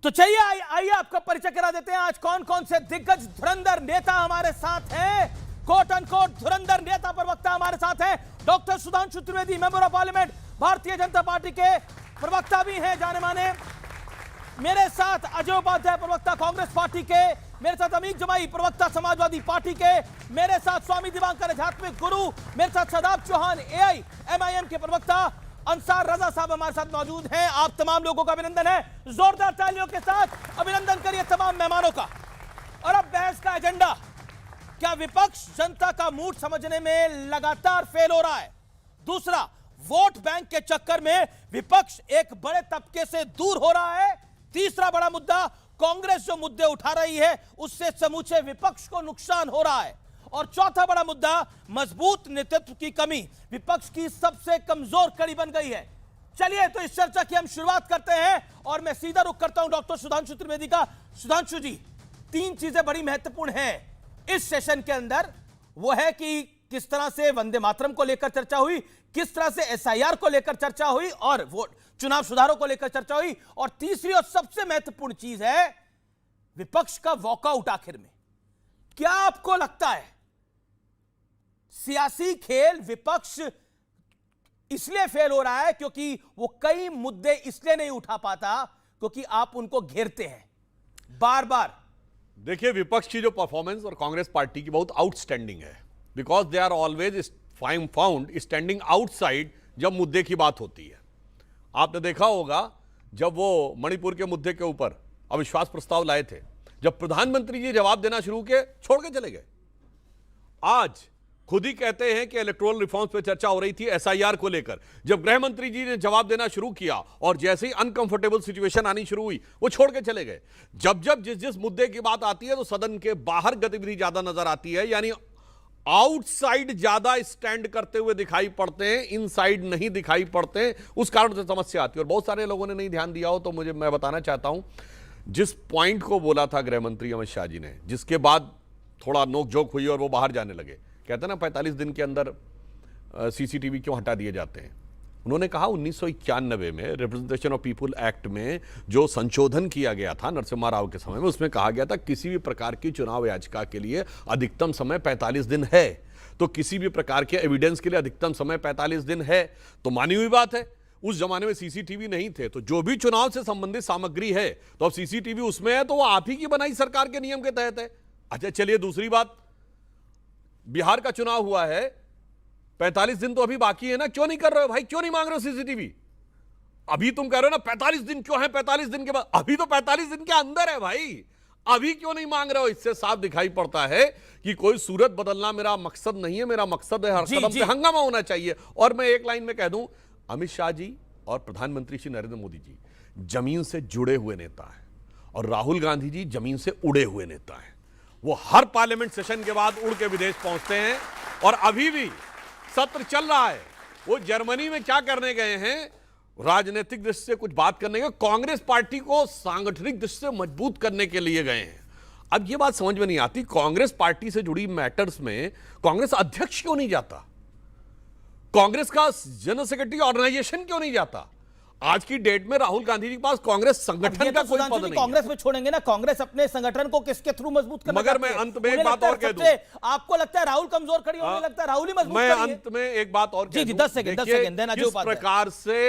तो चलिए आइए आपका परिचय करा देते हैं। आज कौन कौन से दिग्गज धुरंधर नेता हमारे साथ हैं। कोट अनकोट धुरंधर नेता प्रवक्ता हमारे साथ हैं। Doctor Sudhanshu Trivedi, member of parliament, Bharatiya Janata party के प्रवक्ता भी हैं जाने माने। मेरे साथ अजय उपाध्याय, प्रवक्ता कांग्रेस पार्टी के। मेरे साथ अमीक जमाई, प्रवक्ता समाजवादी पार्टी के। मेरे साथ स्वामी दिवाकर, आध्यात्मिक गुरु। मेरे साथ सदाब चौहान, AIMIM के प्रवक्ता। अंसार रजा साहब हमारे साथ मौजूद हैं। आप तमाम लोगों का अभिनंदन है। जोरदार तालियों के साथ अभिनंदन करिए तमाम मेहमानों का। और अब बहस का एजेंडा। क्या विपक्ष जनता का मूड समझने में लगातार फेल हो रहा है? दूसरा, वोट बैंक के चक्कर में विपक्ष एक बड़े तबके से दूर हो रहा है। तीसरा बड़ा मुद्दा, कांग्रेस जो मुद्दे उठा रही है उससे समूचे विपक्ष को नुकसान हो रहा है। और चौथा बड़ा मुद्दा, मजबूत नेतृत्व की कमी विपक्ष की सबसे कमजोर कड़ी बन गई है। चलिए तो इस चर्चा की हम शुरुआत करते हैं और मैं सीधा रुख करता हूं डॉक्टर सुधांशु त्रिवेदी का। सुधांशु जी, तीन चीजें बड़ी महत्वपूर्ण हैं इस सेशन के अंदर। वो है कि किस तरह से वंदे मातरम को लेकर चर्चा हुई, किस तरह से SIR को लेकर चर्चा हुई और वोट चुनाव सुधारों को लेकर चर्चा हुई, और तीसरी और सबसे महत्वपूर्ण चीज है विपक्ष का वॉकआउट आखिर में। क्या आपको लगता है सियासी खेल विपक्ष इसलिए फेल हो रहा है क्योंकि वो कई मुद्दे इसलिए नहीं उठा पाता क्योंकि आप उनको घेरते हैं बार बार? देखिए, विपक्ष की जो परफॉर्मेंस और कांग्रेस पार्टी की बहुत आउटस्टैंडिंग है, because they are always found standing outside जब मुद्दे की बात होती है। आपने देखा होगा जब वो मणिपुर के मुद्दे के ऊपर अविश्वास प्रस्ताव लाए थे, जब प्रधानमंत्री जी जवाब देना शुरू किए, छोड़ के चले गए। आज खुद ही कहते हैं कि इलेक्टोरल रिफॉर्म्स पे चर्चा हो रही थी SIR को लेकर, जब गृह मंत्री जी ने जवाब देना शुरू किया और जैसे ही अनकंफर्टेबल सिचुएशन आनी शुरू हुई वो छोड़ के चले गए। जब जब जिस मुद्दे की बात आती है तो सदन के बाहर गतिविधि ज्यादा नजर आती है, यानी आउटसाइड ज्यादा स्टैंड करते हुए दिखाई पड़ते हैं, इनसाइड नहीं दिखाई पड़ते। उस कारण से समस्या आती है और बहुत सारे लोगों ने नहीं ध्यान दिया हो तो मैं बताना चाहता हूं, जिस पॉइंट को बोला था गृह मंत्री अमित शाह जी ने, जिसके बाद थोड़ा नोकझोंक हुई और वो बाहर जाने लगे। कहते हैं ना 45 दिन के अंदर CCTV क्यों हटा दिए जाते हैं। उन्होंने कहा 1991 में रिप्रेजेंटेशन ऑफ पीपुल एक्ट में जो संशोधन किया गया था नरसिम्हा राव के समय में, उसमें कहा गया था किसी भी प्रकार की चुनाव याचिका के लिए अधिकतम समय 45 दिन है। तो किसी भी प्रकार के एविडेंस के लिए अधिकतम समय 45 दिन है, तो मानी हुई बात है। उस जमाने में CCTV नहीं थे, तो जो भी चुनाव से संबंधित सामग्री है तो अब CCTV उसमें है तो वो आप ही की बनाई सरकार के नियम के तहत है। अच्छा चलिए, दूसरी बात, बिहार का चुनाव हुआ है, 45 दिन तो अभी बाकी है ना, क्यों नहीं कर रहे हो भाई? क्यों नहीं मांग रहे हो CCTV? अभी तुम कह रहे हो ना 45 दिन क्यों है, 45 दिन के बाद, अभी तो 45 दिन के अंदर है भाई, अभी क्यों नहीं मांग रहे हो? इससे साफ दिखाई पड़ता है कि कोई सूरत बदलना मेरा मकसद नहीं है। मेरा मकसद है हर कदम पे हंगामा होना चाहिए। और मैं एक लाइन में कह दूं, अमित शाह जी और प्रधानमंत्री श्री नरेंद्र मोदी जी जमीन से जुड़े हुए नेता है और राहुल गांधी जी जमीन से उड़े हुए नेता है। वो हर पार्लियामेंट सेशन के बाद उड़ के विदेश पहुंचते हैं और अभी भी सत्र चल रहा है। वो जर्मनी में क्या करने गए हैं? राजनीतिक दृष्टि से कुछ बात करने के, कांग्रेस पार्टी को सांगठनिक दृष्टि से मजबूत करने के लिए गए हैं। अब ये बात समझ में नहीं आती, कांग्रेस पार्टी से जुड़ी मैटर्स में कांग्रेस अध्यक्ष क्यों नहीं जाता? कांग्रेस का जनरल सेक्रेटरी ऑर्गेनाइजेशन क्यों नहीं जाता? आज की डेट में राहुल गांधी जी के पास कांग्रेस संगठन का कोई पद नहीं। कांग्रेस में छोड़ेंगे ना, कांग्रेस अपने संगठन को किसके थ्रू मजबूत करना? मगर मैं अंत में एक बात और कह दूं, आपको लगता है राहुल कमजोर खड़ी होने लगता है, राहुल ही मजबूत? मैं अंत में एक बात और कह दूं, 10 सेकंड देना। जिस प्रकार से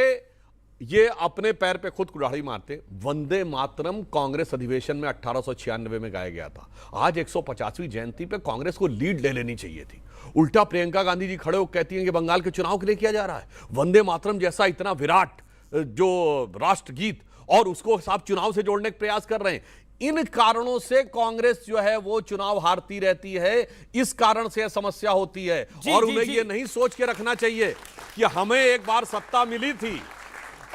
ये अपने पैर पे खुद कुल्हाड़ी मारते, वंदे मातरम कांग्रेस अधिवेशन में 1896 में गाया गया था। आज 150वीं जयंती पे कांग्रेस को लीड ले लेनी चाहिए थी। उल्टा प्रियंका गांधी जी खड़े होकर कहती हैं कि बंगाल के चुनाव के लिए किया जा रहा है। वंदे मातरम जैसा इतना विराट जो राष्ट्रगीत, और उसको आप चुनाव से जोड़ने का प्रयास कर रहे हैं। इन कारणों से कांग्रेस जो है वो चुनाव हारती रहती है। इस कारण से समस्या होती है और उन्हें ये नहीं सोच के रखना चाहिए कि हमें एक बार सत्ता मिली थी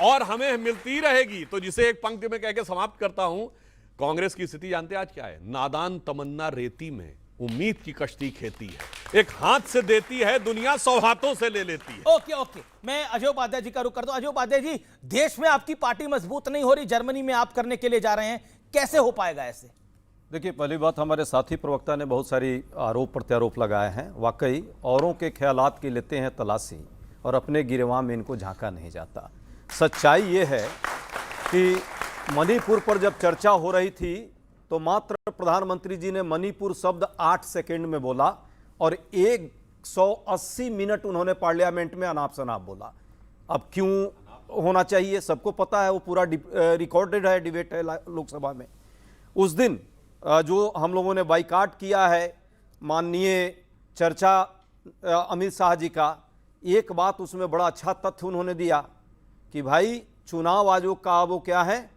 और हमें मिलती रहेगी। तो जिसे एक पंक्ति में कह के समाप्त करता हूं, कांग्रेस की स्थिति जानते हैं आज क्या है? नादान तमन्ना रेती में, उम्मीद की कश्ती खेती है। एक हाथ से देती है दुनिया, 100 हाथों से ले लेती है। ओके, मैं अजय उपाध्याय जी का रुख करता हूं। अजय उपाध्याय जी, देश में आपकी पार्टी मजबूत नहीं हो रही, जर्मनी में आप करने के लिए जा रहे हैं, कैसे हो पाएगा ऐसे? देखिए, पहली बात, हमारे साथी प्रवक्ता ने बहुत सारी आरोप प्रत्यारोप लगाए हैं। वाकई औरों के ख्यालात की लेते हैं तलाशी और अपने गिरवा में इनको झांका नहीं जाता। सच्चाई ये है कि मणिपुर पर जब चर्चा हो रही थी तो मात्र प्रधानमंत्री जी ने मणिपुर शब्द 8 सेकंड में बोला और 180 मिनट उन्होंने पार्लियामेंट में अनाप शनाप बोला। अब क्यों होना चाहिए, सबको पता है, वो पूरा रिकॉर्डेड है, डिबेट है लोकसभा में। उस दिन जो हम लोगों ने बाइकाट किया है माननीय चर्चा अमित शाह जी का, एक बात उसमें बड़ा अच्छा तथ्य उन्होंने दिया कि भाई चुनाव आयोग का वो क्या है,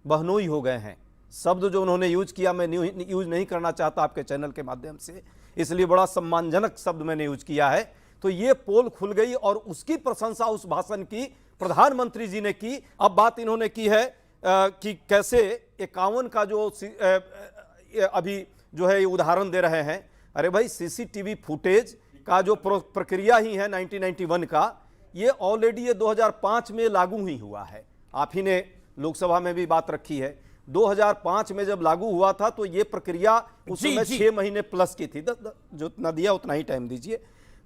बहनोई हो गए हैं। शब्द जो उन्होंने यूज किया मैं यूज नहीं करना चाहता आपके चैनल के माध्यम से, इसलिए बड़ा सम्मानजनक शब्द मैंने यूज किया है। तो ये पोल खुल गई और उसकी प्रशंसा उस भाषण की प्रधानमंत्री जी ने की। अब बात इन्होंने की है कि कैसे 51 का जो अभी जो है ये उदाहरण दे रहे हैं। अरे भाई सीसीटीवी फुटेज का जो प्रक्रिया ही है 1991 का, ये ऑलरेडी ये 2005 में लागू ही हुआ है। आप ही ने लोकसभा में भी बात रखी है। 2005 में जब लागू हुआ था तो ये प्रक्रिया उस समय 6 महीने प्लस की थी, जो उतना दिया उतना ही टाइम दीजिए।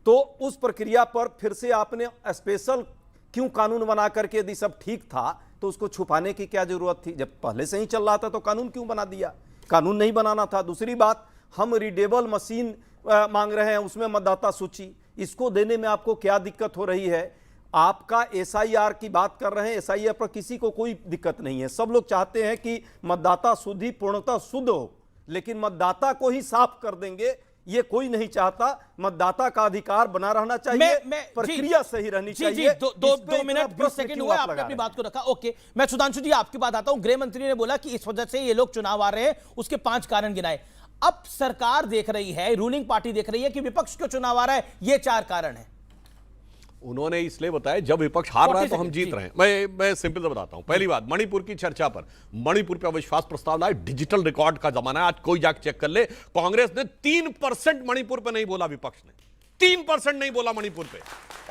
तो उस प्रक्रिया पर फिर से आपने स्पेशल क्यों कानून बना करके, यदि सब ठीक था तो उसको छुपाने की क्या जरूरत थी? जब पहले से ही चल रहा था तो कानून क्यों बना दिया? कानून नहीं बनाना था। दूसरी बात, हम रीडेबल मशीन मांग रहे हैं, उसमें मतदाता सूची, इसको देने में आपको क्या दिक्कत हो रही है? आपका एसआईआर की बात कर रहे हैं, एसआईआर पर किसी को कोई दिक्कत नहीं है। सब लोग चाहते हैं कि मतदाता शुद्धि पूर्णतः शुद्ध हो, लेकिन मतदाता को ही साफ कर देंगे ये कोई नहीं चाहता। मतदाता का अधिकार बना रहना चाहिए, प्रक्रिया सही रहनी चाहिए। दो मिनट 20 सेकंड हुए आपने अपनी बात को रखा। ओके, मैं सुधांशु जी आपकी बात आता हूं। गृह मंत्री ने बोला कि इस वजह से ये लोग चुनाव आ रहे हैं, उसके 5 कारण गिनाए। अब सरकार देख रही है, रूलिंग पार्टी देख रही है कि विपक्ष क्यों चुनाव आ रहा है, ये 4 कारण है। उन्होंने इसलिए बताया जब विपक्ष हार रहा है तो हम जीत रहे हैं। मैं सिंपल से बताता हूं। पहली बात, मणिपुर की चर्चा पर, मणिपुर पे अविश्वास प्रस्ताव लाए, डिजिटल रिकॉर्ड का जमाना है, आज कोई जाकर चेक कर ले। कांग्रेस ने 3% मणिपुर पे नहीं बोला, विपक्ष ने 3% नहीं बोला मणिपुर पे,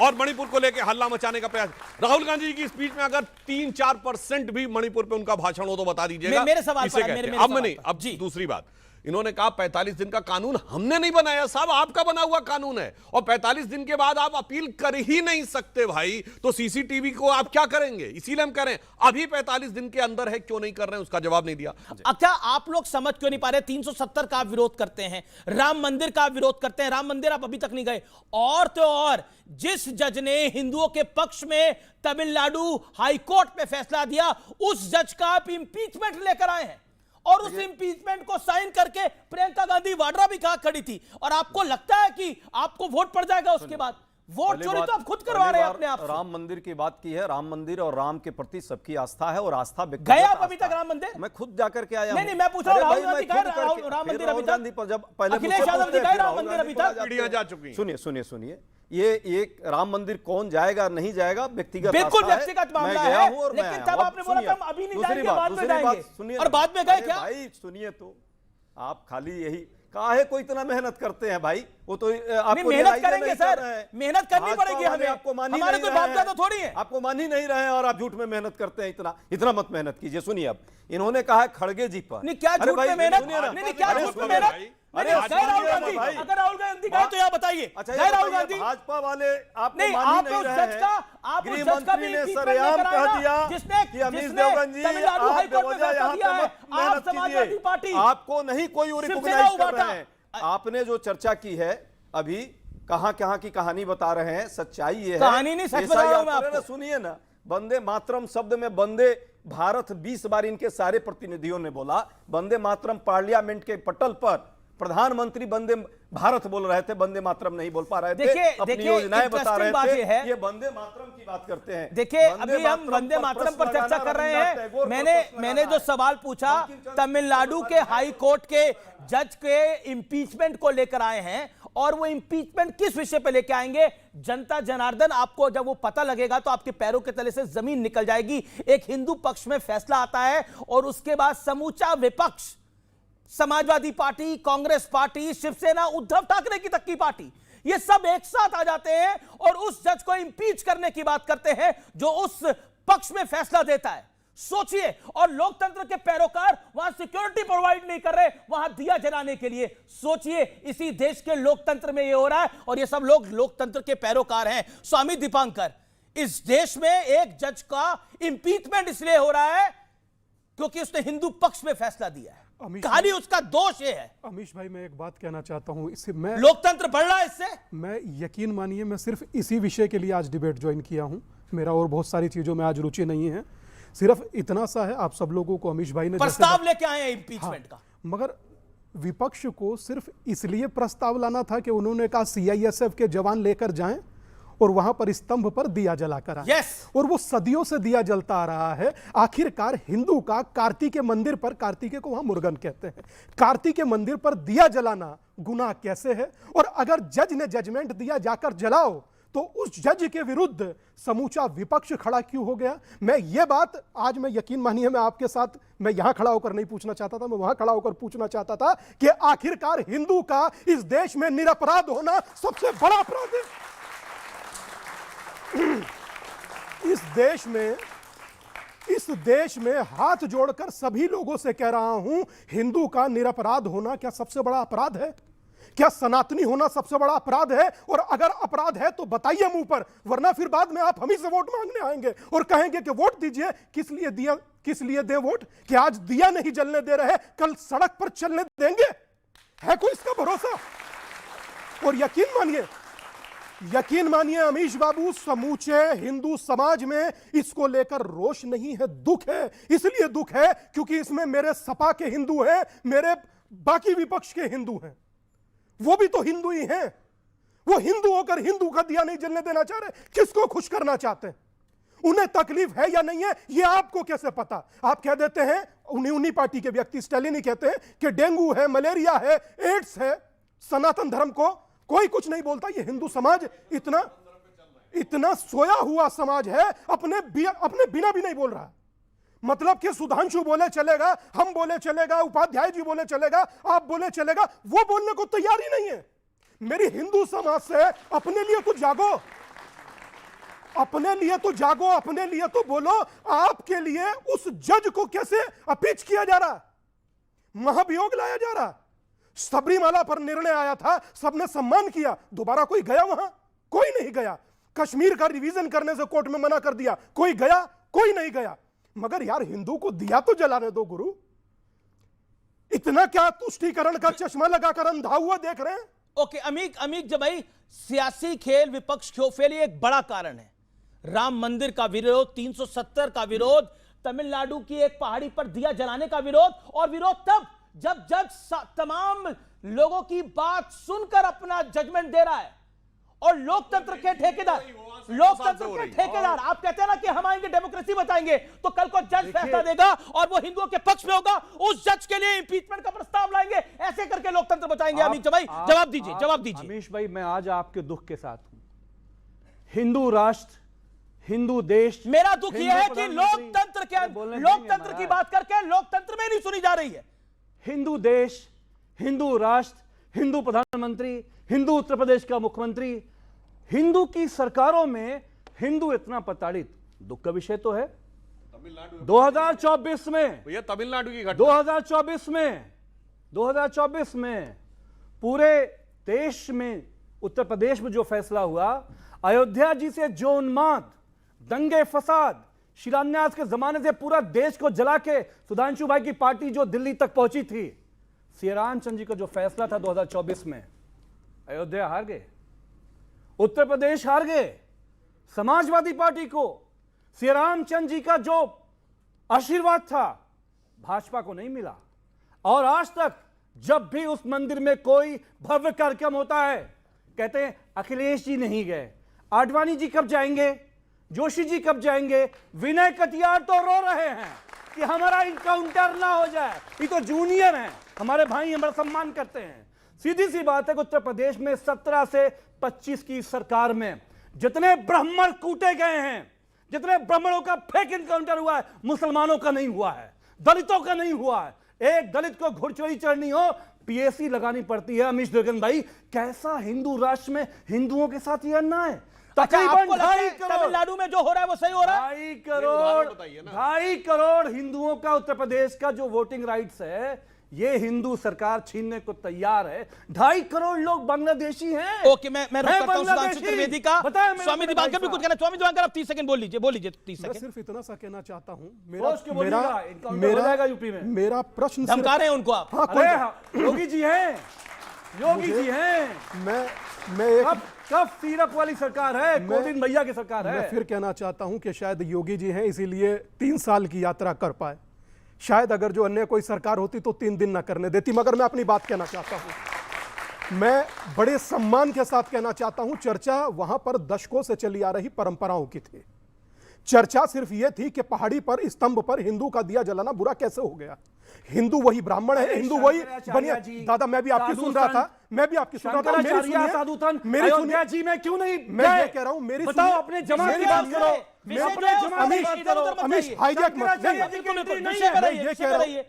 और मणिपुर को लेकर हल्ला मचाने का प्रयास। राहुल गांधी जी की स्पीच में अगर 3-4% भी मणिपुर पे उनका भाषण हो तो बता दीजिएगा। मेरे सवाल इसे कहते हैं। अब नहीं, अब दूसरी बात, इन्होंने कहा 45 दिन का कानून हमने नहीं बनाया साहब, आपका बना हुआ कानून है, और 45 दिन के बाद आप अपील कर ही नहीं सकते भाई, तो सीसीटीवी को आप क्या करेंगे? इसीलिए हम कह रहे हैं अभी 45 दिन के अंदर है, क्यों नहीं कर रहे हैं, उसका जवाब नहीं दिया। क्या आप लोग समझ क्यों नहीं पा रहे? 370 का विरोध करते हैं, राम मंदिर का विरोध करते हैं, राम मंदिर आप अभी तक नहीं गए, और तो और जिस जज ने हिंदुओं के पक्ष में तमिलनाडु हाईकोर्ट में फैसला दिया, उस जज का आप इंपीचमेंट लेकर आए हैं, और उस इंपीचमेंट को साइन करके प्रियंका गांधी वाड्रा भी कहां खड़ी थी। और आपको लगता है कि आपको वोट पड़ जाएगा उसके बाद? वोट चोरी तो आप खुद करवा रहे हैं अपने आप। राम मंदिर की बात की है, राम मंदिर और राम के प्रति सबकी आस्था है, और आस्था गए आप अभी तक राम मंदिर? मैं खुद जाकर के आया। नहीं, मैं पूछ रहा हूं, राहुल गांधी गए राम मंदिर अभी तक? जब पहले अखिलेश यादव जी गए राम मंदिर अभी तक? जा चुकी। सुनिए, ये एक राम मंदिर कौन जाएगा नहीं जाएगा व्यक्तिगत, बिल्कुल व्यक्तिगत मामला है, लेकिन तब आपने बोला था हम अभी नहीं जाएंगे, बाद में जाएंगे, और बाद में गए क्या? भाई सुनिए, तो आप खाली यही काहे को इतना मेहनत करते हैं भाई? वो तो आपको मेहनत करेंगे सर, मेहनत करनी पड़ेगी हमें, आपको मान ही हमारे कोई बाप दादा थोड़ी है, आपको मान ही नहीं रहे हैं और आप झूठ में मेहनत करते हैं। इतना मत मेहनत कीजिए। सुनिए, अब इन्होंने कहा है खड़गे जी पर, नहीं क्या झूठ में मेहनत, नहीं क्या झूठ में मेहनत? अरे राहुल गांधी, अगर राहुल गांधी गए तो यह बताइए। अच्छा, राहुल गांधी भाजपा वाले आप नहीं, आप उस जज का, आप उस जज का भी सरेआम कह दिया जिसने कि अमीश देवगन जी तमिलनाडु हाईकोर्ट में फैसला दिया है, आप समाजवादी पार्टी, आपको नहीं कोई रिकॉग्नाइज कर रहे हैं। आपने जो चर्चा की है अभी, कहां की कहानी बता रहे हैं, सच्चाई ये है, कहानी नहीं, सच बता रहा हूं मैं आपको। सुनिए ना, वंदे मातरम शब्द में वंदे भारत 20 बार इनके सारे प्रतिनिधियों ने बोला। वंदे मातरम पार्लियामेंट के पटल पर प्रधानमंत्री वंदे भारत बोल रहे थे, वंदे मातरम नहीं बोल पा रहे थे, अपनी योजनाएं बता रहे थे। ये वंदे मातरम की बात करते हैं। देखिए, अभी हम वंदे मातरम पर चर्चा कर रहे हैं। मैंने जो सवाल पूछा, तमिलनाडु के हाई कोर्ट के जज के इंपीचमेंट को लेकर आए हैं, और वो इंपीचमेंट किस विषय पे लेके आएंगे? जनता जनार्दन, आपको जब वो पता लगेगा तो आपके पैरों के तले से जमीन निकल जाएगी। एक हिंदू पक्ष में फैसला आता है, और उसके बाद समूचा विपक्ष, समाजवादी पार्टी, कांग्रेस पार्टी, शिवसेना, उद्धव ठाकरे की तक की पार्टी, ये सब एक साथ आ जाते हैं और उस जज को इंपीच करने की बात करते हैं जो उस पक्ष में फैसला देता है। सोचिए, और लोकतंत्र के पैरोकार वहां सिक्योरिटी प्रोवाइड नहीं कर रहे, वहां दिया जलाने के लिए। सोचिए, इसी देश के लोकतंत्र में यह हो रहा है, और ये सब लोग लोकतंत्र के पैरोकार हैं। स्वामी दीपांकर, इस देश में एक जज का इंपीचमेंट इसलिए हो रहा है क्योंकि उसने हिंदू पक्ष में फैसला दिया है। अमीश खाली उसका दोष ये है। अमीश भाई, मैं एक बात कहना चाहता हूं, इससे मैं लोकतंत्र बढ़ रहा है इससे। मैं यकीन मानिए, मैं सिर्फ इसी विषय के लिए आज डिबेट ज्वाइन किया हूं। मेरा और बहुत सारी चीजों में आज रुचि नहीं है, सिर्फ इतना सा है। आप सब लोगों को अमीश भाई ने प्रस्ताव लेके आए हैं इंपीचमेंट का। मगर विपक्ष को सिर्फ इसलिए प्रस्ताव लाना था कि उन्होंने कहा सीआईएसएफ के जवान लेकर जाएं और वहां पर स्तंभ पर दिया जलाकर आए। Yes! और वो सदियों से दिया जलता आ रहा है। आखिरकार हिंदू का कार्तिकेय मंदिर पर, कार्तिकेय को वहां मुर्गन कहते हैं, कार्तिकेय मंदिर पर दिया जलाना गुनाह कैसे है? और अगर जज ने जजमेंट दिया जाकर जलाओ, तो उस जज के विरुद्ध समूचा विपक्ष खड़ा क्यों हो गया? मैं ये बात आज, मैं यकीन मानिए, मैं आपके साथ, मैं यहां खड़ा होकर नहीं पूछना चाहता था, मैं वहां खड़ा होकर पूछना चाहता था कि आखिरकार हिंदू का इस देश में निरपराध होना सबसे बड़ा अपराध है। इस देश में हाथ जोड़कर सभी लोगों से कह रहा हूं, हिंदू का निरपराध होना क्या सबसे बड़ा अपराध है? क्या सनातनी होना सबसे बड़ा अपराध है? और अगर अपराध है तो बताइए मुंह पर, वरना फिर बाद में आप हम ही से वोट मांगने आएंगे और कहेंगे कि वोट दीजिए। किस लिए दिया, किस लिए दे वोट? कि आज दिया नहीं जलने दे रहे, कल सड़क पर चलने देंगे? है कोई इसका भरोसा? और यकीन मानिए अमीश बाबू, समूचे हिंदू समाज में इसको लेकर रोष नहीं है, दुख है। इसलिए दुख है क्योंकि इसमें मेरे सपा के हिंदू हैं, मेरे बाकी विपक्ष के हिंदू हैं, वो भी तो हिंदू ही हैं। वो हिंदू होकर हिंदू का दिया नहीं जलने देना चाह रहे। किसको खुश करना चाहते हैं? उन्हें तकलीफ है या नहीं है, ये आपको कैसे पता? आप कह देते हैं, उन्हीं पार्टी के व्यक्ति स्टालिन ही कहते हैं कि डेंगू है, मलेरिया है, एड्स है, सनातन धर्म को कोई कुछ नहीं बोलता। ये हिंदू समाज इतना सोया हुआ समाज है, अपने बिना भी नहीं बोल रहा। मतलब कि सुधांशु बोले चलेगा, हम बोले चलेगा, उपाध्याय जी बोले चलेगा, आप बोले चलेगा, वो बोलने को तैयार ही नहीं है। मेरी हिंदू समाज से अपने लिए तो जागो, अपने लिए तो जागो, अपने लिए तो बोलो। आपके लिए उस जज को कैसे अपीच किया जा रहा, महाभियोग लाया जा रहा। सबरीमाला पर निर्णय आया था, सबने सम्मान किया, दोबारा कोई गया वहां? कोई नहीं गया। कश्मीर का रिवीजन करने से कोर्ट में मना कर दिया, कोई गया? कोई नहीं गया। मगर यार, हिंदू को दिया तो जलाने दो गुरु। इतना क्या तुष्टीकरण का चश्मा लगाकर अंधा हुआ देख रहे हैं? ओके अमीक जब भाई, सियासी खेल विपक्ष खेल एक बड़ा कारण है। राम मंदिर का विरोध, 370 का विरोध, तमिलनाडु की एक पहाड़ी पर दिया जलाने का विरोध, और विरोध तब जब जज तमाम लोगों की बात सुनकर अपना जजमेंट दे रहा है। और लोकतंत्र के ठेकेदार, आप कहते हैं ना कि हम आएंगे डेमोक्रेसी बचाएंगे, तो कल को जज फैसला देगा और वो हिंदुओं के पक्ष में होगा, उस जज के लिए इंपीचमेंट का प्रस्ताव लाएंगे, ऐसे करके लोकतंत्र बचाएंगे। अमीश भाई जवाब दीजिए, जवाब दीजिए। अमीश भाई, मैं आज आपके दुख के साथ हूं। हिंदू राष्ट्र, हिंदू देश, मेरा दुख यह है कि लोकतंत्र की बात करके लोकतंत्र में नहीं सुनी जा रही है। हिंदू देश, हिंदू राष्ट्र, हिंदू प्रधानमंत्री, हिंदू उत्तर प्रदेश का मुख्यमंत्री, हिंदू की सरकारों में हिंदू इतना प्रताड़ित, दुख का विषय तो है। 2024 में, ये तमिलनाडु की घटना, 2024 में पूरे देश में, उत्तर प्रदेश में जो फैसला हुआ, अयोध्या जी से जो उन्माद, दंगे फसाद, शिलान्यास के जमाने से पूरा देश को जला के सुधांशु भाई की पार्टी जो दिल्ली तक पहुंची थी, श्री रामचंद्र जी का जो फैसला था 2024 में, अयोध्या हार गए, उत्तर प्रदेश हार गए। समाजवादी पार्टी को श्री रामचंद्र जी का जो आशीर्वाद था, भाजपा को नहीं मिला। और आज तक जब भी उस मंदिर में कोई भव्य कार्यक्रम होता है, कहते हैं अखिलेश जी नहीं गए, आडवाणी जी कब जाएंगे, जोशी जी कब जाएंगे, विनय कटियार तो रो रहे हैं कि हमारा इनकाउंटर ना हो जाए, ये तो जूनियर हैं, हमारे भाई हमारा सम्मान करते हैं। सीधी सी बात है कि उत्तर प्रदेश में 17 से 25 की सरकार में जितने ब्राह्मण कूटे गए हैं, जितने ब्राह्मणों का फेक इनकाउंटर हुआ है, मुसलमानों का नहीं हुआ है, दलितों का नहीं हुआ है। एक दलित को घुड़चोरी चढ़नी हो, पीएसी लगानी पड़ती है। अमीश दुर्गन भाई, कैसा हिंदू राष्ट्र में हिंदुओं के साथ यह अन्याय है? तकरीबन 2.5 करोड़, तमिलनाडु में जो हो रहा है वो सही हो रहा है। 2.5 करोड़ हिंदुओं का उत्तर प्रदेश का जो वोटिंग राइट्स है, ये हिंदू सरकार छीनने को तैयार है। 2.5 करोड़ लोग बांग्लादेशी हैं। ओके, मैं रुक करता हूं सुधांशु त्रिवेदी का। स्वामी दिवाकर भी कुछ कहना। स्वामी दिवाकर आप 30 सेकंड बोल लीजिए 30 मैं सेकंड। सिर्फ इतना सा कहना चाहता हूं, सोच के बोलिएगा, इनकाउंटर हो जाएगा यूपी में। मेरा प्रश्न धमका रहे हैं उनको आप। अरे योगी जी हैं, योगी जी हैं। मैं एक कब सीरप वाली सरकार है, कोविंद भैया की सरकार है। मैं फिर कहना चाहता हूं कि शायद योगी जी हैं इसीलिए 3 साल की यात्रा कर पाए। शायद अगर जो अन्य कोई सरकार होती तो 3 दिन ना करने देती। मगर मैं अपनी बात कहना चाहता हूं, मैं बड़े सम्मान के साथ कहना चाहता हूं, चर्चा वहां पर दशकों से चली आ रही परंपराओं की थी। चर्चा सिर्फ यह थी कि पहाड़ी पर स्तंभ पर हिंदू का दिया जलाना बुरा कैसे हो गया। हिंदू वही ब्राह्मण है, हिंदू वही बनिया। दादा मैं भी आपकी सुन रहा था, मैं भी आपकी सुन रहा था। मेरी अयोध्या जी में क्यों नहीं? मैं ये कह रहा हूं, मेरी बताओ, अपने जमात की बात करो। अमीश हाईजैक मत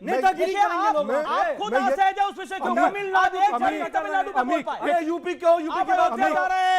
नेतागिरी आप खुद असहज है उस विषय के ऊपर। तमिलनाडु पे बोल पाए। यूपी क्यों? यूपी की बात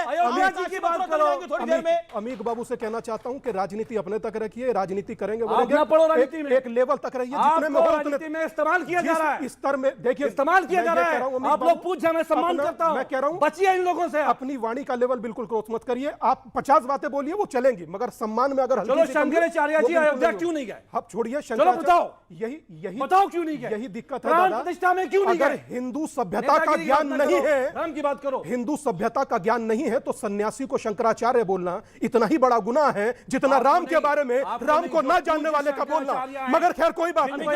अयोध्या जी की बात करो थोड़ी देर में। अमीक बाबू से कहना चाहता हूं कि राजनीति अपने तक रखिए, राजनीति करेंगे आप ना पढ़ो राजनीति में। एक लेवल तक रहिए जितने में हो राजनीति में इस्तेमाल किया जा रहा है। स्तर में देखिए इस्तेमाल किया जा रहा है। आप लोग पूछ जाए, मैं सम्मान करता हूं। मैं कह रहा हूं बचिए इन लोगों से। अपनी वाणी का लेवल बिल्कुल क्रॉस मत करिए। आप 50 बातें बोलिए वो चलेंगी, मगर सम्मान में अगर चलो शंकराचार्य जी अयोध्या क्यों नहीं गए? आप छोड़िए चलो बताओ, यही बताओ क्यों नहीं गए? यही दिक्कत है प्राण दादा। प्रतिष्ठा में क्यों नहीं अगर गए? हिंदू सभ्यता का ज्ञान नहीं है, राम की बात करो। हिंदू सभ्यता का ज्ञान नहीं है तो सन्यासी को शंकराचार्य बोलना इतना ही बड़ा गुनाह है जितना राम के बारे में राम को ना जानने वाले का बोलना। मगर खैर कोई बात नहीं,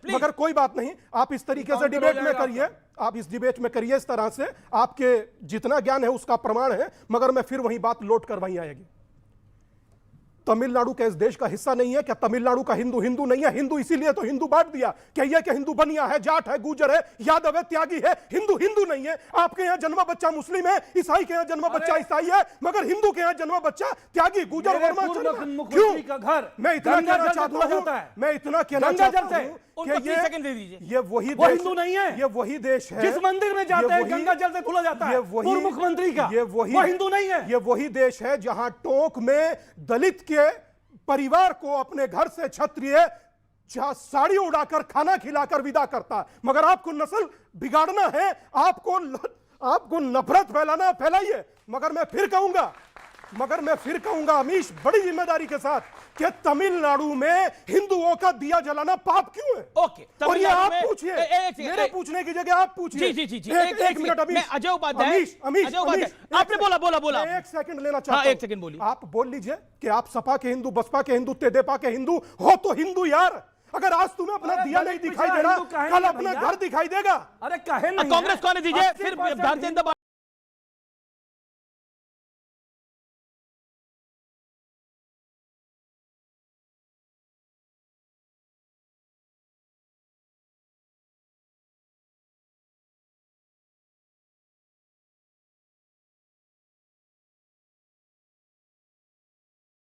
मगर कोई बात नहीं। आप इस तरीके से डिबेट में करिए, आप इस डिबेट में करिए इस तरह से, आपके जितना ज्ञान है उसका प्रमाण है। मगर मैं फिर वही बात लौट कर वहीं आएगी। तमिलनाडु का इस देश का हिस्सा नहीं है क्या? तमिलनाडु का हिंदू हिंदू नहीं है? हिंदू इसीलिए तो हिंदू बांट दिया क्या? ये कि हिंदू बनिया है, जाट है, गुजर है, यादव है, त्यागी है। हिंदू हिंदू नहीं है। आपके यहाँ जन्मा बच्चा मुस्लिम है, ईसाई के यहाँ जन्मा बच्चा ईसाई है, मगर हिंदू के यहाँ जन्मा बच्चा त्यागी, गुजर, वर्मा। क्यों? मैं इतना कहना चाहता हूं, मैं इतना कहना चाहता हूं कि ये वही हिंदू नहीं है। ये वही देश है जिस मंदिर में जाते हैं गंगा जल से खुला जाता है पूर्व मुख्यमंत्री का। वो हिंदू नहीं है। ये वही देश है जहां टोंक में दलित के परिवार को अपने घर से क्षत्रिय साड़ी उड़ाकर खाना खिलाकर विदा करता है। मगर आपको नस्ल बिगाड़ना है, आपको नफरत फैलाना, फैलाइए। मगर मैं फिर कहूंगा अमीश बड़ी जिम्मेदारी के साथ कि तमिलनाडु में हिंदुओं का दिया जलाना पाप क्यों है? ओके, और ये आप पूछिए, मेरे पूछने की जगह आप पूछिए। जी एक मिनट अमीश, अजय उपाध्याय, आपने बोला एक सेकंड लेना चाहता हूं। 1 सेकंड बोलिए। आप बोल लीजिए कि आप सपा के हिंदू, बसपा के हिंदू, तेदेपा के हिंदू हो तो हिंदू यार। अगर आज तुम्हें अपना दिया नहीं दिखाई दे रहा, कल अपना घर दिखाई देगा। अरे कहे नहीं? कांग्रेस को आने दीजिए, फिर भारतीय जनता